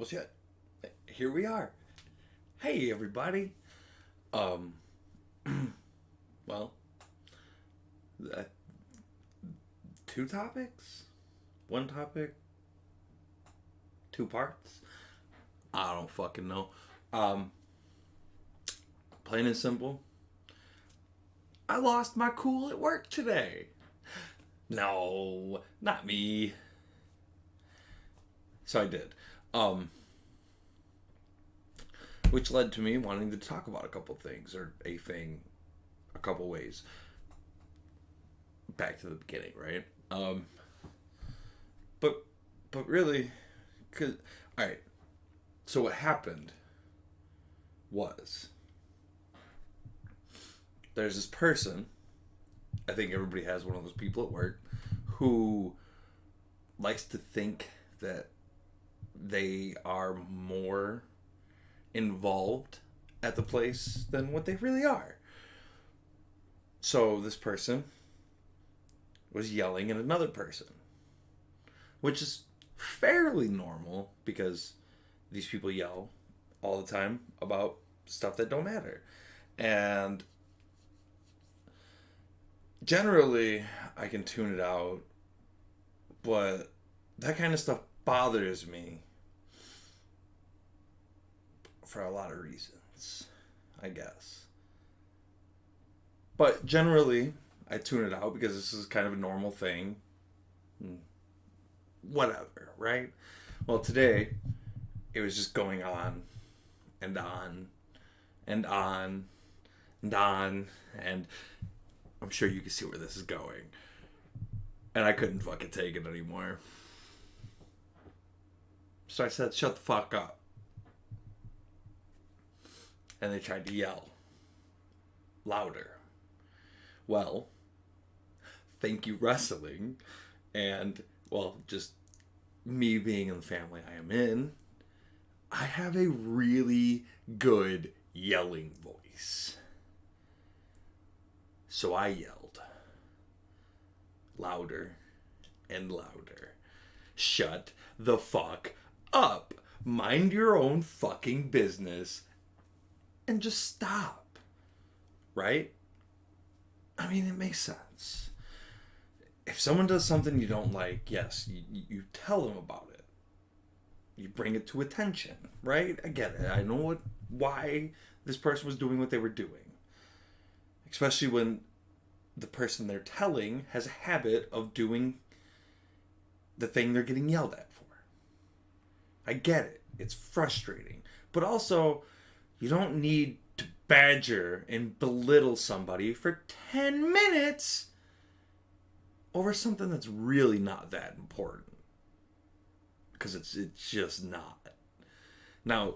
Well, shit. Here we are. Hey, everybody. Um, well, uh, two topics? One topic? Two parts? I don't fucking know. Um, Plain and simple. I lost my cool at work today. No, not me. So I did. Um, which led to me wanting to talk about a couple things, or a thing, a couple ways. Back to the beginning, right? But but really, cause all right. So what happened was there's this person. I think everybody has one of those people at work who likes to think that they are more involved at the place than what they really are. So this person was yelling at another person, which is fairly normal because these people yell all the time about stuff that don't matter. And generally, I can tune it out, but that kind of stuff bothers me for a lot of reasons, I guess. But generally, I tune it out because this is kind of a normal thing. Whatever, right? Well, today, it was just going on and on and on and on, and I'm sure you can see where this is going. And I couldn't fucking take it anymore. So I said, shut the fuck up. And they tried to yell louder. Well, thank you, wrestling. And, well, just me being in the family I am in, I have a really good yelling voice. So I yelled louder and louder. Shut the fuck up. Mind your own fucking business and just stop. Right? I mean, it makes sense. If someone does something you don't like, yes, you tell them about it. You bring it to attention, right? I get it. I know why this person was doing what they were doing. Especially when the person they're telling has a habit of doing the thing they're getting yelled at for. I get it. It's frustrating. But also, you don't need to badger and belittle somebody for 10 minutes over something that's really not that important. Because it's just not. Now,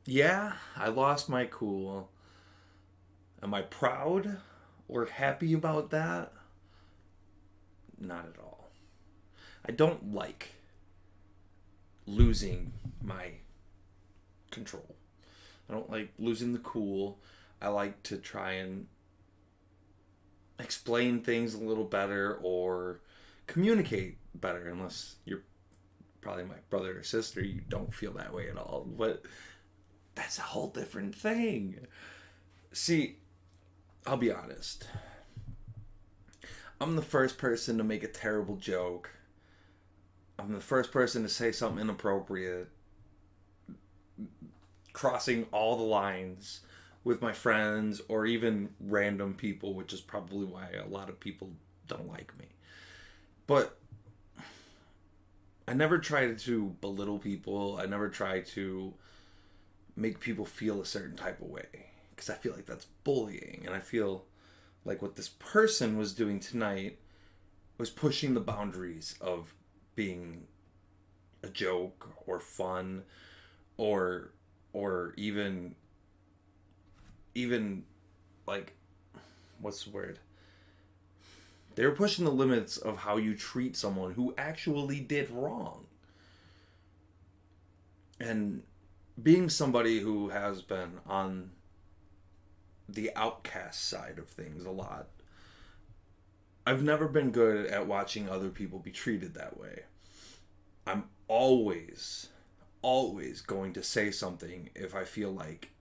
yeah, I lost my cool. Am I proud or happy about that? Not at all. I don't like losing my control. I don't like losing the cool. I like to try and explain things a little better or communicate better, unless you're probably my brother or sister. You don't feel that way at all. But that's a whole different thing. See, I'll be honest. I'm the first person to make a terrible joke. I'm the first person to say something inappropriate, crossing all the lines with my friends or even random people, which is probably why a lot of people don't like me. But I never try to belittle people. I never try to make people feel a certain type of way, because I feel like that's bullying. And I feel like what this person was doing tonight was pushing the boundaries of being a joke or fun or even like, what's the word? They were pushing the limits of how you treat someone who actually did wrong. And being somebody who has been on the outcast side of things a lot, I've never been good at watching other people be treated that way. I'm always going to say something if I feel like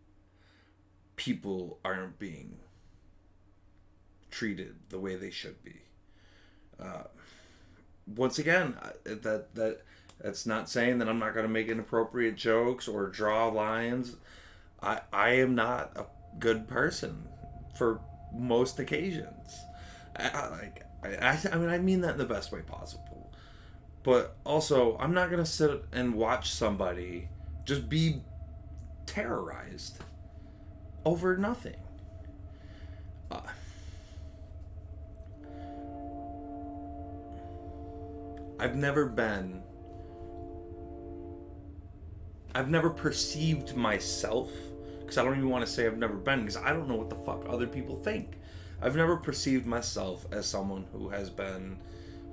people aren't being treated the way they should be. Once again, that's not saying that I'm not going to make inappropriate jokes or draw lines. I am not a good person for most occasions. I mean that in the best way possible. But also, I'm not going to sit and watch somebody just be terrorized over nothing. Uh, I've never been. I've never perceived myself, because I don't even want to say I've never been, because I don't know what the fuck other people think. I've never perceived myself as someone who has been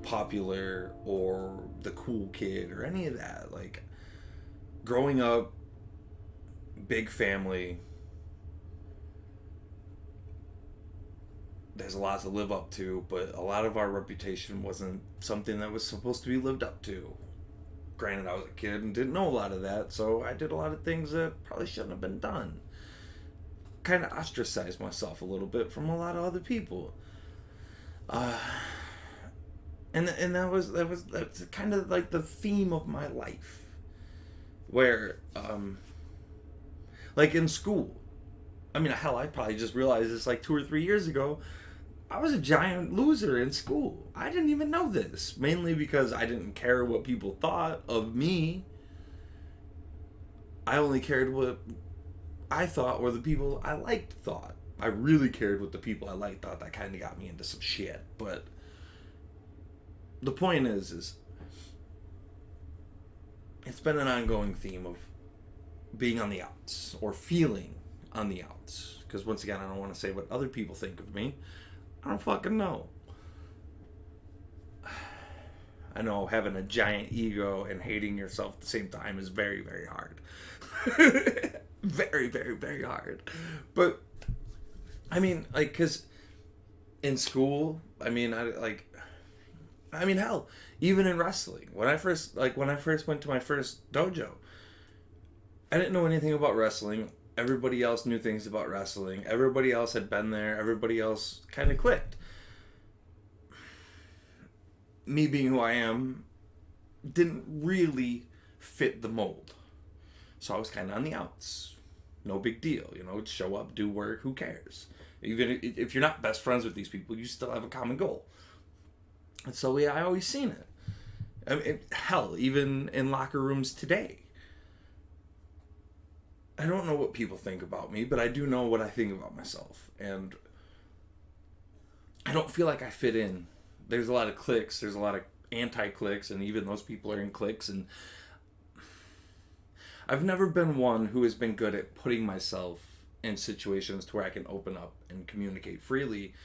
popular or the cool kid or any of that. Like, growing up, big family, there's a lot to live up to, but a lot of our reputation wasn't something that was supposed to be lived up to. Granted, I was a kid and didn't know a lot of that, so I did a lot of things that probably shouldn't have been done. Kind of ostracized myself a little bit from a lot of other people. And that's kind of like the theme of my life. Where, like in school, I mean, hell, I probably just realized this like 2 or 3 years ago. I was a giant loser in school. I didn't even know this. Mainly because I didn't care what people thought of me. I only cared what I thought or the people I liked thought. I really cared what the people I liked thought. That kind of got me into some shit. But the point is it's been an ongoing theme of being on the outs or feeling on the outs. Because once again, I don't want to say what other people think of me. I don't fucking know. I know having a giant ego and hating yourself at the same time is very, very hard. Very, very, very hard. But, I mean, like, because in school, hell, even in wrestling, when I first went to my first dojo, I didn't know anything about wrestling. Everybody else knew things about wrestling. Everybody else had been there. Everybody else kind of clicked. Me being who I am didn't really fit the mold. So I was kind of on the outs. No big deal. Show up, do work, who cares? Even if you're not best friends with these people, you still have a common goal. And so, yeah, I always seen it. I mean, hell, even in locker rooms today. I don't know what people think about me, but I do know what I think about myself. And I don't feel like I fit in. There's a lot of cliques, there's a lot of anti-cliques, and even those people are in cliques. And I've never been one who has been good at putting myself in situations to where I can open up and communicate freely.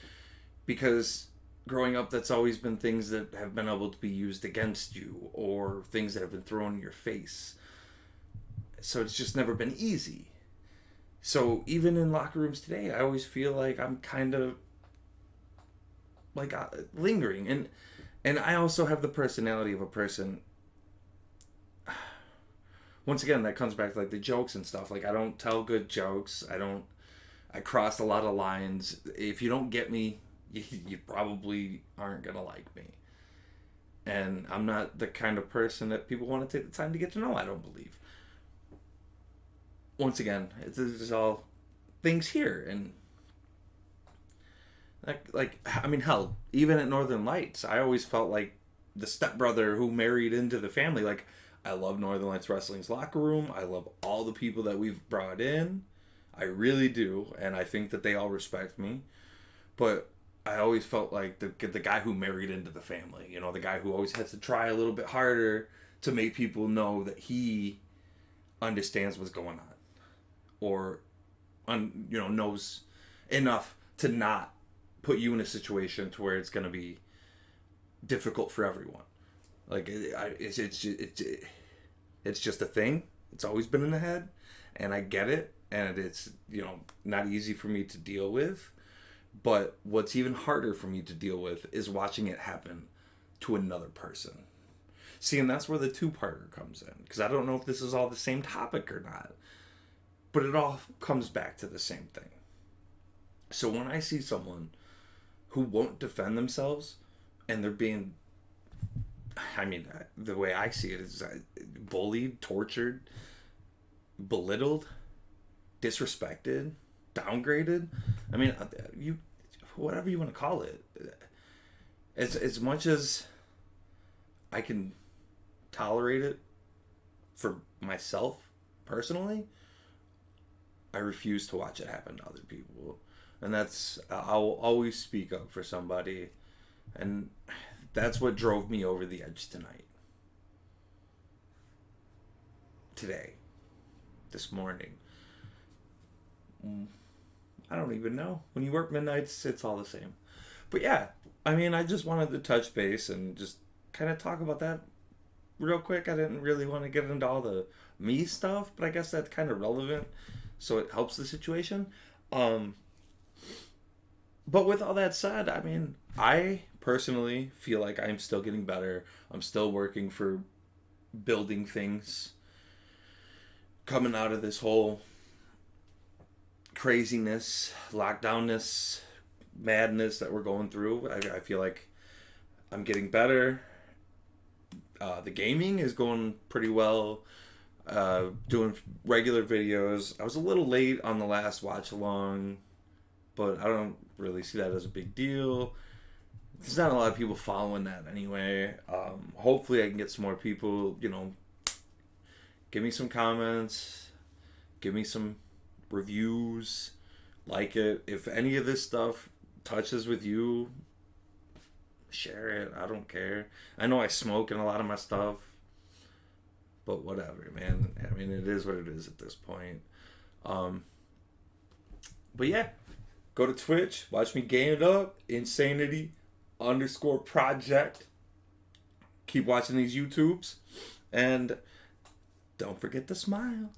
Because growing up, that's always been things that have been able to be used against you, or things that have been thrown in your face. So it's just never been easy. So even in locker rooms today, I always feel like I'm kind of like lingering. And I also have the personality of a person. Once again, that comes back to like the jokes and stuff. Like, I don't tell good jokes. I cross a lot of lines. If you don't get me, you probably aren't going to like me. And I'm not the kind of person that people want to take the time to get to know, I don't believe. Once again, it's all things here. And hell, even at Northern Lights, I always felt like the stepbrother who married into the family. Like, I love Northern Lights Wrestling's locker room. I love all the people that we've brought in. I really do. And I think that they all respect me. But I always felt like the guy who married into the family. The guy who always has to try a little bit harder to make people know that he understands what's going on. Or, knows enough to not put you in a situation to where it's going to be difficult for everyone. Like, it's just a thing. It's always been in the head, and I get it, and it's, not easy for me to deal with. But what's even harder for me to deal with is watching it happen to another person. See, and that's where the two-parter comes in. Because I don't know if this is all the same topic or not. But it all comes back to the same thing. So when I see someone who won't defend themselves and they're being, I mean, the way I see it is bullied, tortured, belittled, disrespected, downgraded. I mean, you, whatever you want to call it. As much as I can tolerate it for myself personally, I refuse to watch it happen to other people. And that's, I'll always speak up for somebody. And that's what drove me over the edge tonight. Today. This morning. I don't even know. When you work midnights, it's all the same. But yeah, I mean, I just wanted to touch base and just kind of talk about that real quick. I didn't really want to get into all the me stuff, but I guess that's kind of relevant. So it helps the situation. But with all that said, I mean, I personally feel like I'm still getting better. I'm still working for building things. Coming out of this whole craziness, lockdownness, madness that we're going through, I feel like I'm getting better. The gaming is going pretty well. Doing regular videos. I was a little late on the last watch along, but I don't really see that as a big deal. There's not a lot of people following that anyway. Hopefully I can get some more people, give me some comments, give me some reviews, like it. If any of this stuff touches with you, share it. I don't care. I know I smoke in a lot of my stuff, but whatever, man. I mean, it is what it is at this point. But yeah, go to Twitch, watch me game it up, insanity_project. Keep watching these YouTubes, and don't forget to smile.